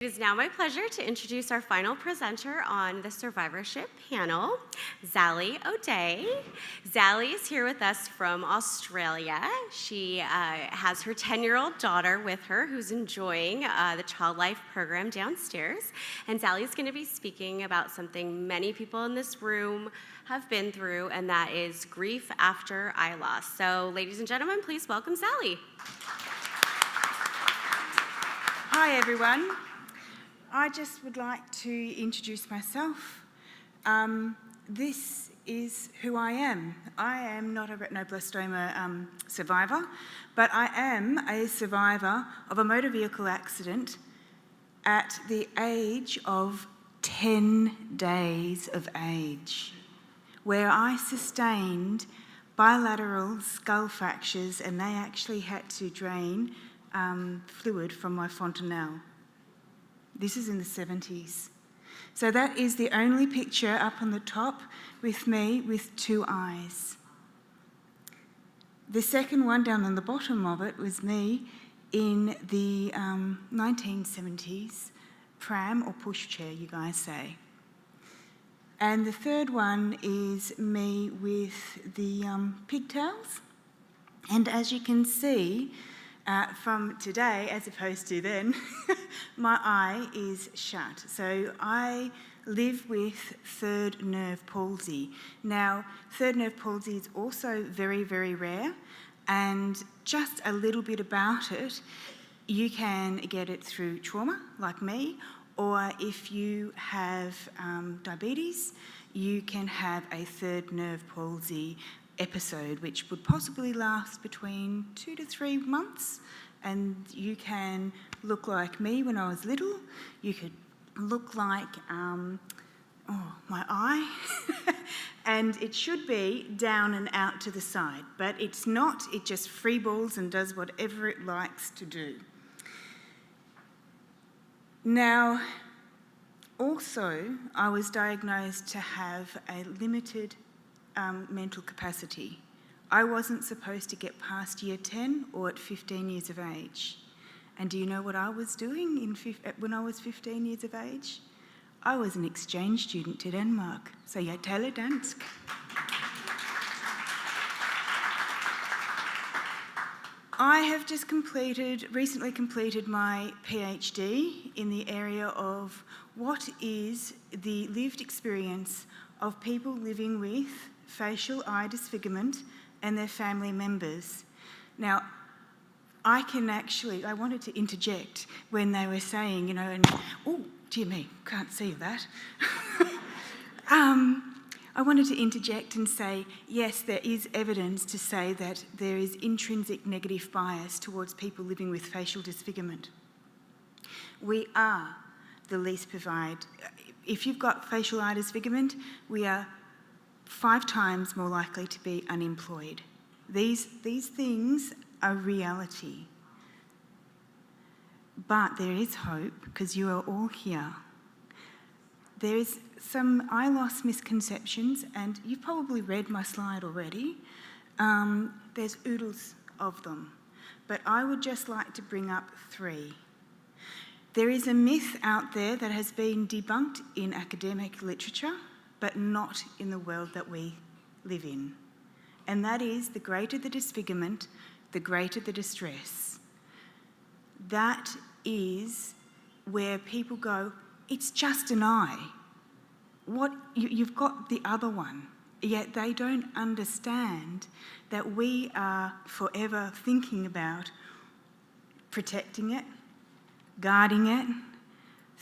It is now my pleasure to introduce our final presenter on the survivorship panel, Zali'O'Dea. Zali is here with us from Australia. She has her 10-year-old daughter with her who's enjoying the Child Life program downstairs. And Zali is going to be speaking about something many people in this room have been through, and that is grief after eye loss. So, ladies and gentlemen, please welcome Zali. Hi, everyone. I just would like to introduce myself. This is who I am. I am not a retinoblastoma survivor, but I am a survivor of a motor vehicle accident at the age of 10 days of age, where I sustained bilateral skull fractures, and they actually had to drain fluid from my fontanelle. This is in the 70s. So that is the only picture up on the top with me with two eyes. The second one down on the bottom of it was me in the 1970s, pram or pushchair, you guys say. And the third one is me with the pigtails. And as you can see, from today, as opposed to then, my eye is shut. So I live with third nerve palsy. Now, third nerve palsy is also very, very rare, and just a little bit about it, you can get it through trauma, like me, or if you have diabetes, you can have a third nerve palsy episode, which would possibly last between 2 to 3 months, and you can look like me when I was little. You could look like my eye, and it should be down and out to the side, but it's not. It just freeballs and does whatever it likes to do. Now, also, I was diagnosed to have a limited mental capacity. I wasn't supposed to get past year 10 or at 15 years of age. And do you know what I was doing when I was 15 years of age? I was an exchange student to Denmark. Så jeg taler dansk. I have just recently completed my PhD in the area of what is the lived experience of people living with facial eye disfigurement and their family members. Now, I wanted to interject when they were saying, and oh, dear me, can't see that. I wanted to interject and say, yes, there is evidence to say that there is intrinsic negative bias towards people living with facial disfigurement. We are the least provided. If you've got facial eye disfigurement, we are 5 times more likely to be unemployed. These things are reality. But there is hope, because you are all here. There is some eye loss misconceptions, and you've probably read my slide already. There's oodles of them. But I would just like to bring up 3. There is a myth out there that has been debunked in academic literature, but not in the world that we live in. And that is, the greater the disfigurement, the greater the distress. That is where people go, it's just an eye. You've got the other one. Yet they don't understand that we are forever thinking about protecting it, guarding it,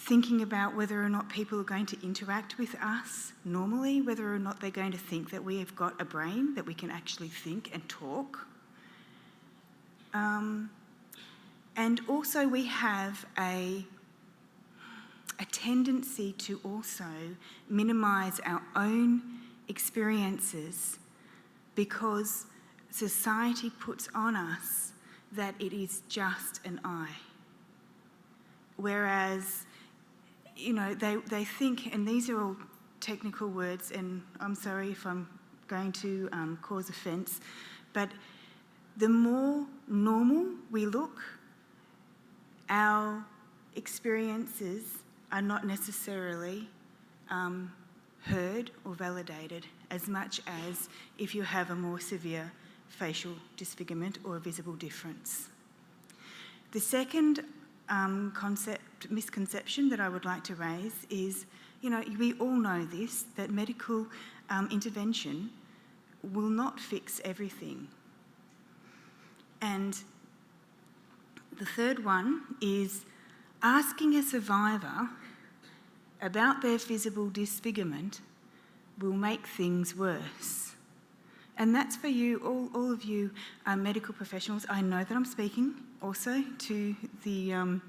thinking about whether or not people are going to interact with us normally, whether or not they're going to think that we have got a brain, that we can actually think and talk. And also we have a tendency to also minimise our own experiences, because society puts on us that it is just an eye. Whereas, they think, and these are all technical words, and I'm sorry if I'm going to cause offence, but the more normal we look, our experiences are not necessarily heard or validated as much as if you have a more severe facial disfigurement or a visible difference. The second misconception that I would like to raise is, we all know this, that medical intervention will not fix everything. And the third one is asking a survivor about their visible disfigurement will make things worse. And that's for you, all of you medical professionals. I know that I'm speaking also to the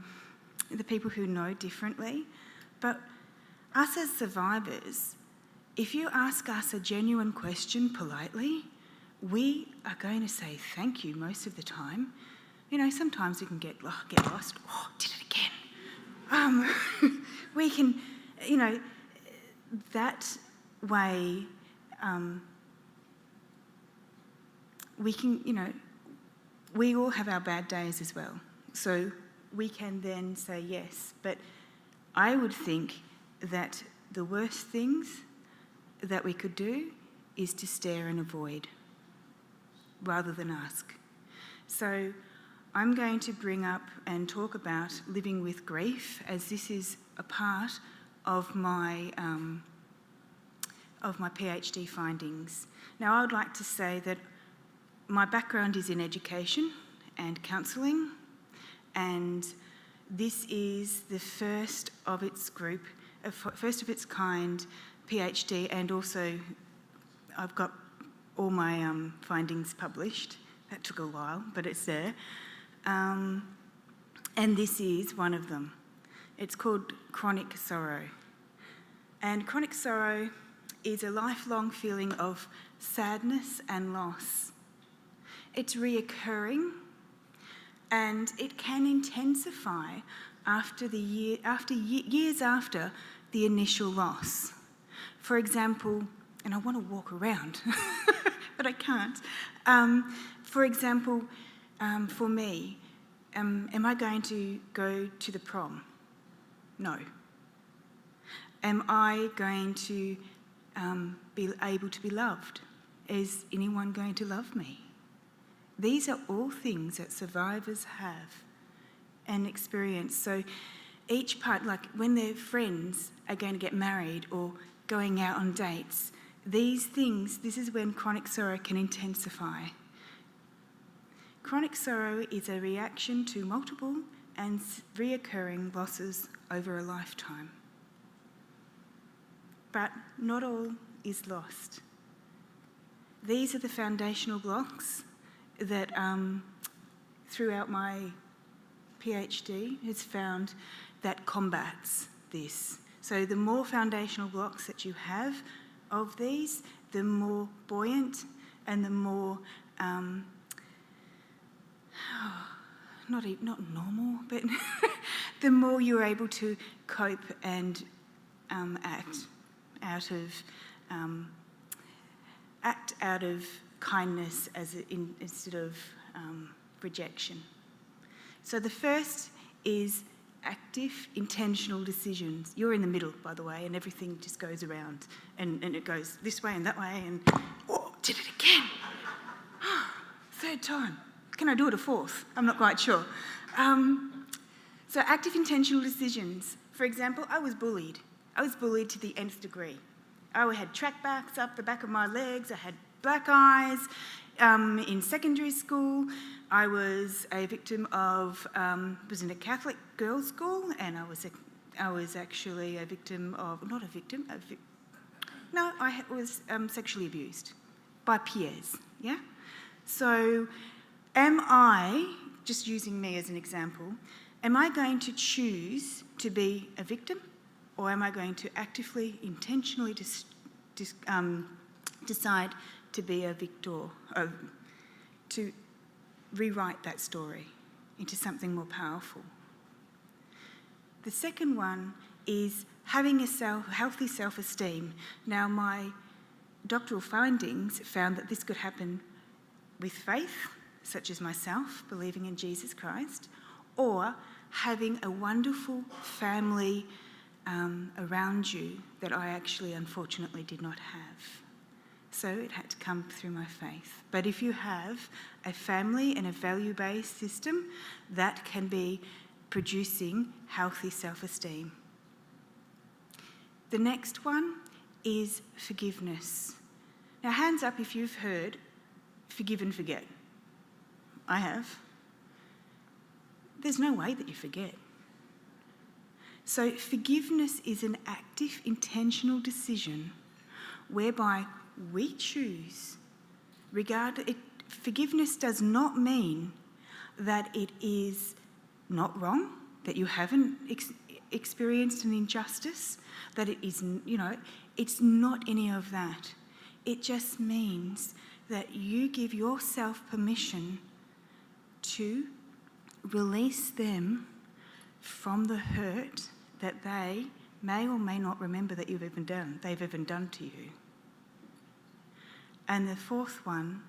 people who know differently, but us as survivors, if you ask us a genuine question politely, we are going to say thank you most of the time. Sometimes we can get lost. Oh, did it again. We can, that way we can, we all have our bad days as well. So we can then say yes. But I would think that the worst things that we could do is to stare and avoid rather than ask. So I'm going to bring up and talk about living with grief, as this is a part of my PhD findings. Now, I would like to say that my background is in education and counselling, and this is the first of its kind PhD, and also I've got all my findings published. That took a while, but it's there. And this is one of them. It's called chronic sorrow. And chronic sorrow is a lifelong feeling of sadness and loss. It's reoccurring, and it can intensify years after the initial loss. For example, and I want to walk around, but I can't. For example, for me, am I going to go to the prom? No. Am I going to be able to be loved? Is anyone going to love me? These are all things that survivors have and experience. So each part, like when their friends are going to get married or going out on dates, these things, this is when chronic sorrow can intensify. Chronic sorrow is a reaction to multiple and reoccurring losses over a lifetime. But not all is lost. These are the foundational blocks that throughout my PhD has found that combats this. So the more foundational blocks that you have of these, the more buoyant and the more not normal, but the more you're able to cope and act out of kindness instead of rejection. So the first is active, intentional decisions. You're in the middle, by the way, and everything just goes around, and it goes this way and that way, and oh, did it again. Third time. Can I do it a fourth? I'm not quite sure. So active, intentional decisions. For example, I was bullied. I was bullied to the nth degree. I had track backs up the back of my legs. I had black eyes. In secondary school, I was a victim of, was in a Catholic girls' school, and I was actually a victim of, not a victim, I was sexually abused by peers, yeah? So am I, just using me as an example, am I going to choose to be a victim, or am I going to actively, intentionally decide to be a victor, to rewrite that story into something more powerful? The second one is having a healthy self-esteem. Now, my doctoral findings found that this could happen with faith, such as myself, believing in Jesus Christ, or having a wonderful family around you that I actually unfortunately did not have. So it had to come through my faith. But if you have a family and a value-based system, that can be producing healthy self-esteem. The next one is forgiveness. Now, hands up if you've heard forgive and forget. I have. There's no way that you forget. So forgiveness is an active, intentional decision whereby we choose. Forgiveness does not mean that it is not wrong, that you haven't experienced an injustice, that it is, it's not any of that. It just means that you give yourself permission to release them from the hurt that they may or may not remember that they've ever done to you. And the fourth one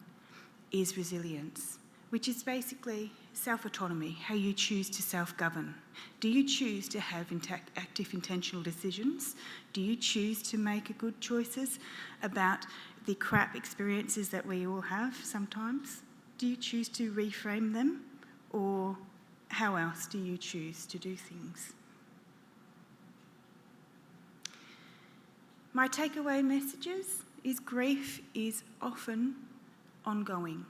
is resilience, which is basically self-autonomy, how you choose to self-govern. Do you choose to have active, intentional decisions? Do you choose to make good choices about the crap experiences that we all have sometimes? Do you choose to reframe them? Or how else do you choose to do things? My takeaway messages is grief is often ongoing.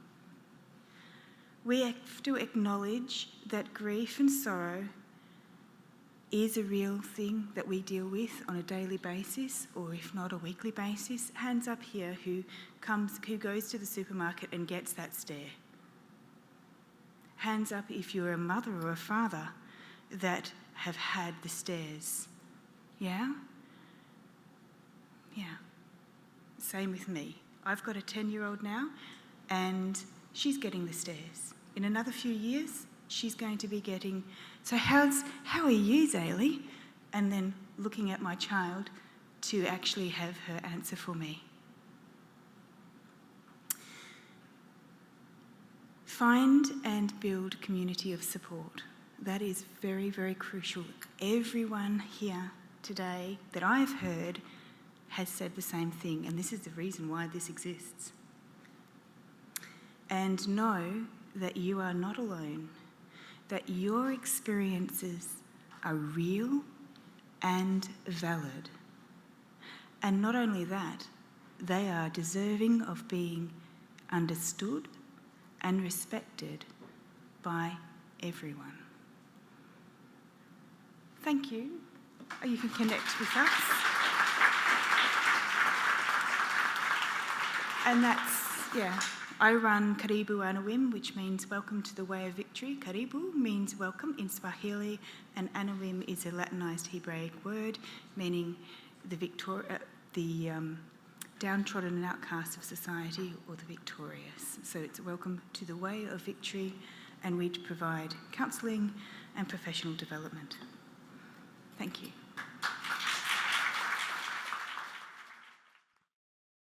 We have to acknowledge that grief and sorrow is a real thing that we deal with on a daily basis, or if not a weekly basis. Hands up here who goes to the supermarket and gets that stare. Hands up if you're a mother or a father that have had the stares. Yeah? Yeah. Same with me. I've got a 10-year-old now, and she's getting the stares. In another few years, she's going to be getting, so how are you, Zali? And then looking at my child to actually have her answer for me. Find and build community of support. That is very, very crucial. Everyone here today that I've heard has said the same thing, and this is the reason why this exists. And know that you are not alone, that your experiences are real and valid. And not only that, they are deserving of being understood and respected by everyone. Thank you. You can connect with us. And I run Karibu Anawim, which means welcome to the way of victory. Karibu means welcome in Swahili, and Anawim is a Latinized Hebraic word meaning the downtrodden and outcast of society, or the victorious. So it's welcome to the way of victory, and we provide counselling and professional development. Thank you.